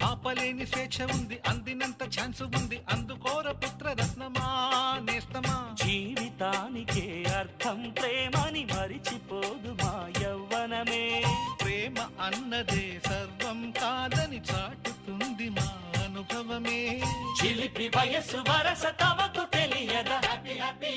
ఆపలేని స్వేచ్ఛ ఉంది, అందినంత ఛాన్స్ ఉంది, అందుకోర పుత్ర రత్నమా నేస్తమా. జీవితానికే అర్థం ప్రేమని మరిచిపోదు మా యవ్వనమే. ప్రేమ అన్నదే సర్వం కాదని చాటుతుంది మా అనుభవమే. చిలిపి వయస్సు వరస తమకు తెలియదా. Happy happy